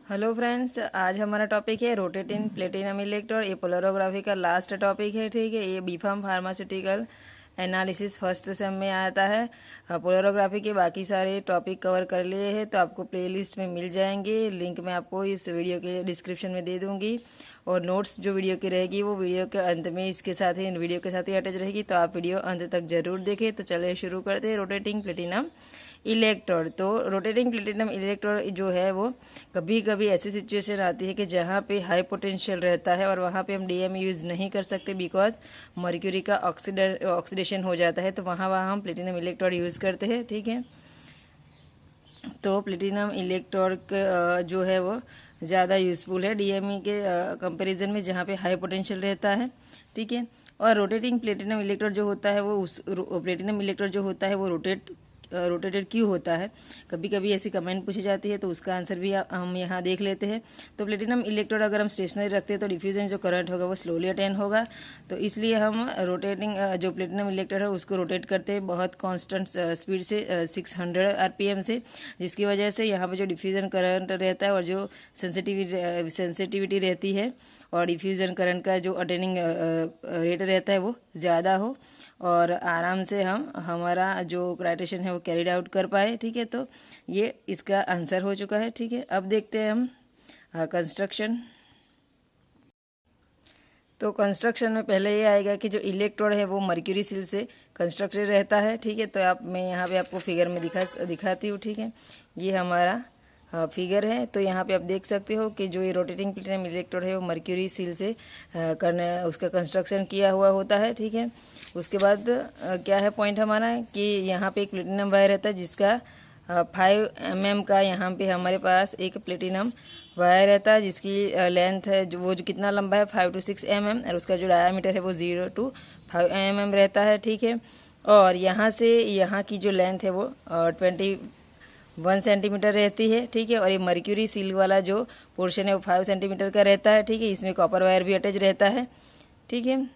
Hello friends, आज हमारा topic है रोटेटिंग प्लेटिनम इलेक्ट्रोड। ये पोलरोग्राफी का लास्ट टॉपिक है। ठीक है, ये बीफार्म फार्मास्यूटिकल एनालिसिस फर्स्ट सेम में आता है। पोलरोग्राफी के बाकी सारे टॉपिक कवर कर लिए हैं, तो आपको प्लेलिस्ट में मिल जाएंगे। लिंक मैं आपको इस वीडियो के डिस्क्रिप्शन में दे दूंगी, और नोट्स जो वीडियो की रहेगी वो वीडियो के अंत में इसके साथ ही वीडियो के साथ ही अटैच रहेगी, तो आप वीडियो अंत तक जरूर देखें। तो चलिए शुरू करते हैं रोटेटिंग प्लेटिनम इलेक्ट्रोड। तो रोटेटिंग प्लेटिनम इलेक्ट्रोड जो है वो कभी कभी ऐसी सिचुएशन आती है कि जहाँ पे हाई पोटेंशियल रहता है और वहाँ पे हम डीएम यूज़ नहीं कर सकते, बिकॉज मर्क्यूरी का ऑक्सीडेशन हो जाता है, तो वहाँ हम प्लेटिनम इलेक्ट्रोड यूज़ करते हैं। ठीक है, तो प्लेटिनम इलेक्ट्रोड जो है वो ज़्यादा यूज़फुल है डीएमई के कंपैरिजन में, जहाँ पे हाई पोटेंशियल रहता है। ठीक है, और रोटेटिंग प्लेटिनम इलेक्ट्रोड जो होता है वो प्लेटिनम इलेक्ट्रोड जो होता है वो रोटेटेड क्यों होता है, कभी कभी ऐसी कमेंट पूछी जाती है, तो उसका आंसर भी हम यहाँ देख लेते हैं। तो प्लेटिनम इलेक्ट्रोड अगर हम स्टेशनरी रखते हैं तो डिफ्यूजन जो करंट होगा वो स्लोली अटेन होगा, तो इसलिए हम रोटेटिंग जो प्लेटिनम इलेक्ट्रोड है उसको रोटेट करते हैं बहुत कांस्टेंट स्पीड से, 600 आरपीएम से, जिसकी वजह से यहाँ पे जो डिफ्यूजन करंट रहता है और जो सेंसिटिविटी रहती है और डिफ्यूजन करंट का जो अटेनिंग रेट रहता है वो ज़्यादा हो, और आराम से हम हमारा जो क्राइटेशन है वो कैरिड आउट कर पाए। ठीक है, तो ये इसका आंसर हो चुका है। ठीक है, अब देखते हैं हम कंस्ट्रक्शन। तो कंस्ट्रक्शन में पहले ये आएगा कि जो इलेक्ट्रोड है वो मर्क्यूरी सील से कंस्ट्रक्टेड रहता है। ठीक है, तो मैं यहाँ पे आपको फिगर में दिखाती हूँ। ठीक है, ये हमारा फिगर है। तो यहाँ पे आप देख सकते हो कि जो ये रोटेटिंग प्लेटिनम इलेक्ट्रोड है वो मर्क्यूरी सील से करने उसका कंस्ट्रक्शन किया हुआ होता है। ठीक है, उसके बाद क्या है पॉइंट हमारा कि यहाँ पे एक प्लेटिनम वायर रहता है जिसका 5 mm का यहाँ पे हमारे पास एक प्लेटिनम वायर रहता है, जिसकी लेंथ है जो कितना लंबा है 5 to 6 mm, और उसका जो डायामीटर है वो 0 to 5 mm रहता है। ठीक है, और यहाँ से यहाँ की जो लेंथ है वो 21 सेंटीमीटर रहती है। ठीक है, और ये मर्क्यूरी सील वाला जो पोर्शन है वो 5 सेंटीमीटर का रहता है। ठीक है, इसमें कॉपर वायर भी अटैच रहता है। ठीक है,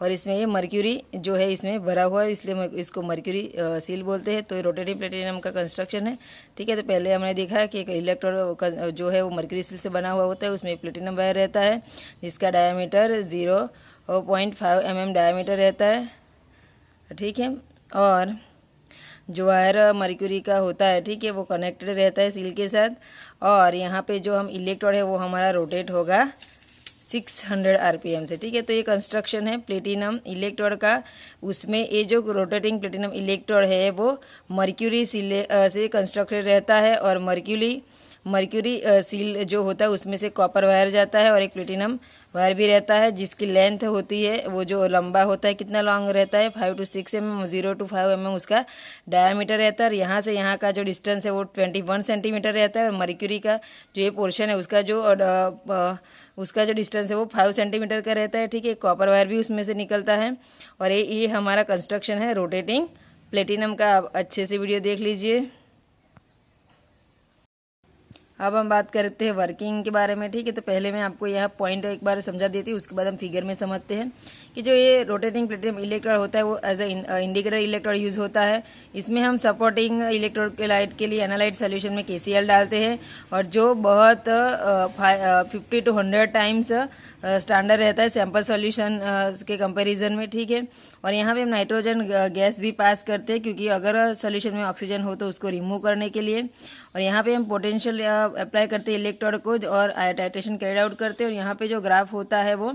और इसमें ये मर्क्यूरी जो है इसमें भरा हुआ है, इसलिए इसको मर्क्यूरी सील बोलते हैं। तो ये रोटेटिंग प्लेटिनम का कंस्ट्रक्शन है। ठीक है, तो पहले हमने देखा कि एक इलेक्ट्रोड जो है वो मर्क्यूरी सील से बना हुआ होता है, उसमें प्लेटिनम वायर रहता है जिसका डायमीटर 0.5 mm डायमीटर रहता है। ठीक है, और जो वायर मर्क्यूरी का होता है, ठीक है, वो कनेक्टेड रहता है सील के साथ, और यहाँ पे जो हम इलेक्ट्रोड है वो हमारा रोटेट होगा 600 आरपीएम से। ठीक है, तो ये कंस्ट्रक्शन है प्लेटिनम इलेक्ट्रोड का। उसमें ये जो रोटेटिंग प्लेटिनम इलेक्ट्रोड है वो मर्क्यूरी सील से कंस्ट्रक्टेड रहता है, और मर्क्यूरी सील जो होता है उसमें से कॉपर वायर जाता है, और एक प्लेटिनम वायर भी रहता है जिसकी लेंथ होती है वो जो लंबा होता है, कितना लॉन्ग रहता है 5 to 6 mm, 0 to 5 mm उसका डायमीटर रहता है। और यहाँ से यहाँ का जो डिस्टेंस है वो 21 सेंटीमीटर रहता है, और मर्क्यूरी का जो ये पोर्शन है उसका जो डिस्टेंस है वो 5 सेंटीमीटर का रहता है। ठीक है, कॉपर वायर भी उसमें से निकलता है, और ये हमारा कंस्ट्रक्शन है रोटेटिंग प्लेटिनम का। आप अच्छे से वीडियो देख लीजिए। अब हम बात करते हैं वर्किंग के बारे में। ठीक है, तो पहले मैं आपको यह पॉइंट एक बार समझा देती हूँ, उसके बाद हम फिगर में समझते हैं कि जो ये रोटेटिंग प्लेटिनम इलेक्ट्रोड होता है वो as a indicator electrode use होता है। इसमें हम सपोर्टिंग इलेक्ट्रोड के लाइट के लिए एनालाइट सोल्यूशन में केसीएल डालते हैं, और जो बहुत 50 to 100 टाइम्स स्टैंडर्ड रहता है सैंपल सॉल्यूशन के कंपैरिजन में। ठीक है, और यहाँ पे हम नाइट्रोजन गैस भी पास करते हैं, क्योंकि अगर सॉल्यूशन में ऑक्सीजन हो तो उसको रिमूव करने के लिए। और यहाँ पे हम पोटेंशियल अप्लाई करते हैं इलेक्ट्रोड को, और टाइट्रेशन कैरिड आउट करते हैं। और यहाँ पे जो ग्राफ होता है वो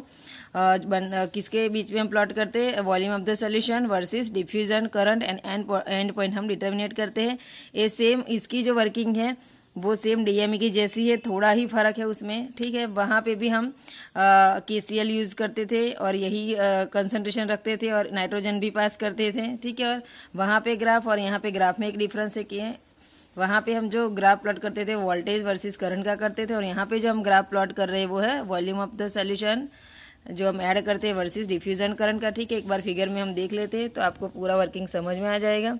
किसके बीच में हम प्लॉट करते हैं, volume of the solution versus diffusion current and and point हम डिटर्मिनेट करते हैं। ये सेम इसकी जो वर्किंग है वो सेम डीएमई की जैसी है, थोड़ा ही फर्क है उसमें। ठीक है, वहाँ पे भी हम केसीएल यूज करते थे और यही कंसंट्रेशन रखते थे, और नाइट्रोजन भी पास करते थे। ठीक है, और वहाँ पे ग्राफ और यहाँ पे ग्राफ में एक डिफरेंस है कि वहाँ पे हम जो ग्राफ प्लॉट करते थे वोल्टेज वर्सेस करंट का करते थे, और यहाँ पे जो हम ग्राफ प्लॉट कर रहे हैं वो है वॉल्यूम ऑफ द सॉल्यूशन जो हम ऐड करते हैं वर्सेस डिफ्यूजन करंट का। ठीक है, एक बार फिगर में हम देख लेते हैं तो आपको पूरा वर्किंग समझ में आ जाएगा।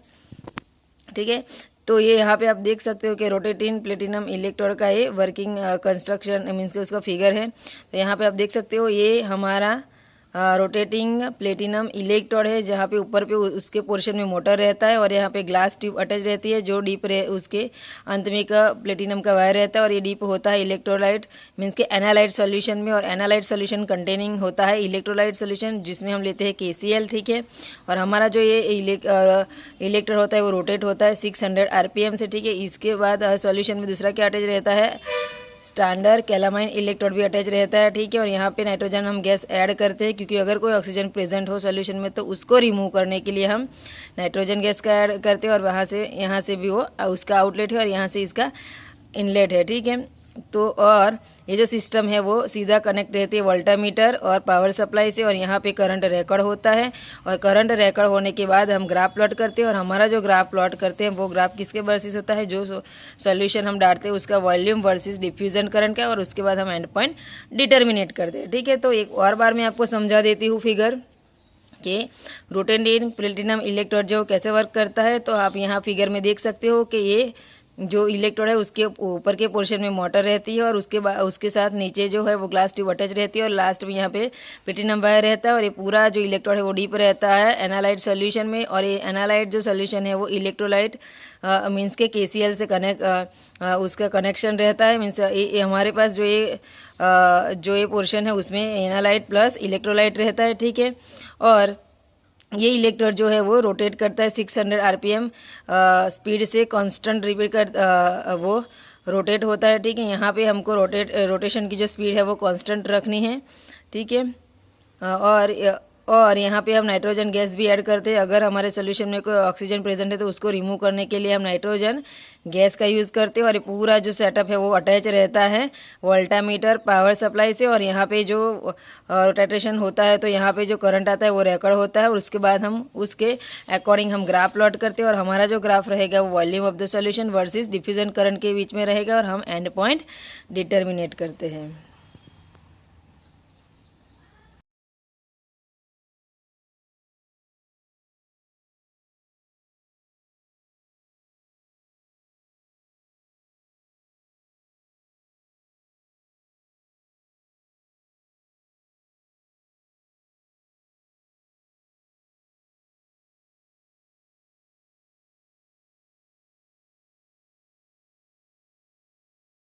ठीक है, तो ये यहाँ पे आप देख सकते हो कि रोटेटिंग प्लेटिनम इलेक्ट्रोड का ये वर्किंग कंस्ट्रक्शन मीन्स के उसका फिगर है। तो यहाँ पे आप देख सकते हो ये हमारा रोटेटिंग प्लेटिनम इलेक्ट्रोड है, जहाँ पे ऊपर पे उसके पोर्शन में मोटर रहता है और यहाँ पे ग्लास ट्यूब अटैच रहती है, जो डीप उसके अंत में का प्लेटिनम का वायर रहता है और ये डीप होता है इलेक्ट्रोलाइट मीन्स के एनालाइट सॉल्यूशन में। और एनालाइट सॉल्यूशन कंटेनिंग होता है इलेक्ट्रोलाइट सॉल्यूशन, जिसमें हम लेते हैं KCl, ठीक है। और हमारा जो ये इलेक्ट्रोड होता है वो रोटेट होता है 600 RPM से, ठीक है। इसके बाद सॉल्यूशन में दूसरा क्या अटैच रहता है, स्टैंडर्ड कैलामाइन इलेक्ट्रोड भी अटैच रहता है, ठीक है। और यहाँ पे नाइट्रोजन हम गैस ऐड करते हैं, क्योंकि अगर कोई ऑक्सीजन प्रेजेंट हो सॉल्यूशन में तो उसको रिमूव करने के लिए हम नाइट्रोजन गैस का ऐड करते हैं। और वहाँ से यहाँ से भी वो उसका आउटलेट है और यहाँ से इसका इनलेट है, ठीक है। तो और ये जो सिस्टम है वो सीधा कनेक्ट रहती है वोल्टामीटर और पावर सप्लाई से, और यहाँ पे करंट रिकॉर्ड होता है। और करंट रिकॉर्ड होने के बाद हम ग्राफ प्लॉट करते हैं, और हमारा जो ग्राफ प्लॉट करते हैं वो ग्राफ किसके वर्सेस होता है, जो सॉल्यूशन हम डालते हैं उसका वॉल्यूम वर्सेस डिफ्यूजन करंट का, और उसके बाद हम एंड पॉइंट डिटर्मिनेट करते हैं, ठीक है। तो एक और बार मैं आपको समझा देती हूँ फिगर कि रोटेटिंग प्लेटिनम इलेक्ट्रोड जो कैसे वर्क करता है। तो आप यहाँ फिगर में देख सकते हो कि ये जो इलेक्ट्रोड है उसके ऊपर के पोर्शन में मोटर रहती है, और उसके साथ नीचे जो है वो ग्लास ट्यूब अटैच रहती है, और लास्ट में यहाँ पे प्लेटिनम वायर रहता है। और ये पूरा जो इलेक्ट्रोड है वो डीप रहता है एनालाइट सॉल्यूशन में, और ये एनालाइट जो सॉल्यूशन है वो इलेक्ट्रोलाइट मीन्स के KCl से उसका कनेक्शन रहता है। मीन्स ये हमारे पास जो ये पोर्शन है उसमें एनालाइट प्लस इलेक्ट्रोलाइट रहता है, ठीक है। और ये इलेक्ट्रोड जो है वो रोटेट करता है 600 RPM स्पीड से, कांस्टेंट रिपीट वो रोटेट होता है, ठीक है। यहाँ पे हमको रोटेशन की जो स्पीड है वो कांस्टेंट रखनी है, ठीक है। और यहाँ पे हम नाइट्रोजन गैस भी ऐड करते हैं। अगर हमारे सोल्यूशन में कोई ऑक्सीजन प्रेजेंट है तो उसको रिमूव करने के लिए हम नाइट्रोजन गैस का यूज़ करते हैं। और ये पूरा जो सेटअप है वो अटैच रहता है वोल्टामीटर पावर सप्लाई से, और यहाँ पे जो रोटेशन होता है तो यहाँ पे जो करंट आता है वो रिकॉर्ड होता है, और उसके बाद हम उसके अकॉर्डिंग हम ग्राफ प्लॉट करते हैं। और हमारा जो ग्राफ रहेगा वो volume of the solution versus diffusion current के बीच में रहेगा, और हम एंड पॉइंट डिटर्मिनेट करते हैं।